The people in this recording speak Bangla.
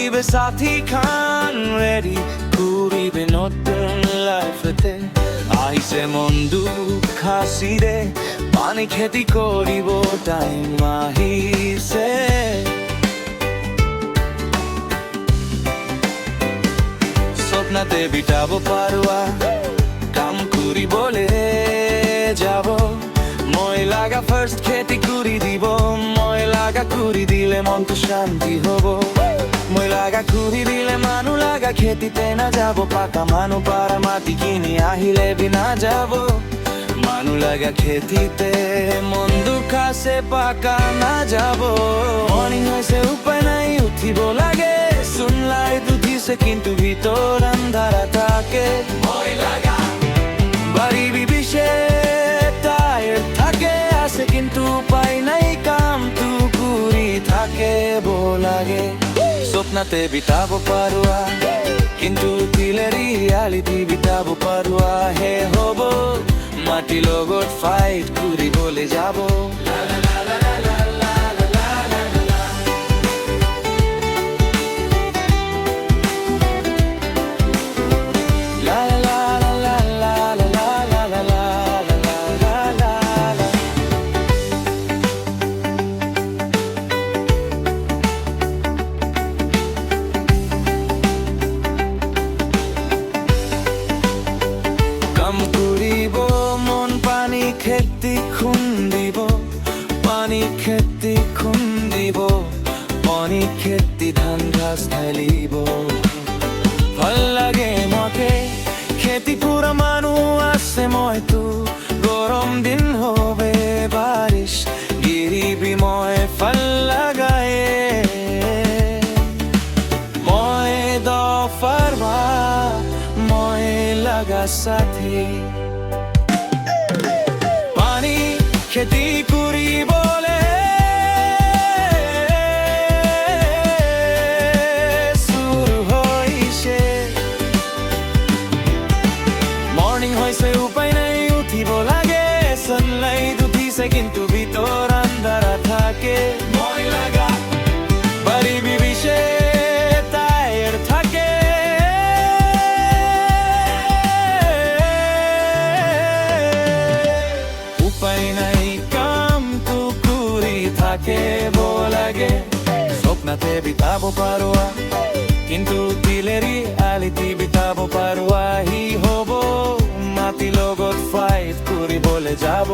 দিবে সাথী খান রেডি ঘুরিবে নতুন লাইফতে আইসে মন দুঃখ হাসিরে পানি খেতি করিব টাইম আহিছে স্বপ্নতে বিটাব পারুয়া কাম করি বলে যাব মই লাগা ফার্স্ট খেতি করি দিব মই লাগা করি দিলে মন তো শান্তি হব মই লাগা করি দিলে মানু লাগা খেতিতে না যাব পাকা মানু পারা মাটি কিনে আহিলে বিনা যাব মানু লাগা খেতিতে মন দুখাসে পাকা না যাব মর্নিং হয়েছে উপায় নাই উঠিব লাগে শুনলাই দুধিছে কিন্তু ভিতর আন্ধারা থাকে মই লাগা বাড়ি বিবিসে টায়ার থাকে আছে কিন্তু উপায় নাই কাম টুকুরি থাকে লাগে স্বপ্নতে বিতাব পারুয়া কিন্তু দিলে রিয়ালিটি বিতাব পারুয়া হে হব মাটি লগত ফাইট করি বলে যাব খেতি খুন্দিব পানি খেতি খুন্দিব পানি খেতি ধান ঘাস ঢালিব ভাল লাগে মতে খেতি পুরা মানু আছে মইতো গরম দিন হবে বারিশ গিরিবি মই ভাল লাগায়ে মই দফারবা মই লাগা সাথী খেতি করি বলে শুরু হইছে মর্নিং হয়েছে উপায় নাই উঠিব লাগে সানলাইট উঠিছে কিন্তু ভিতর আন্ধারা থাকে মই লাগা বাড়ি বিবিসে টায়ার থাকে উপায় নাই থাকে লাগে স্বপ্নতে বিতাব পারুয়া কিন্তু দিলেরি আলিতি বিতাব পারুয়া হি হব মাটি লগত ফাইট করি বলে যাব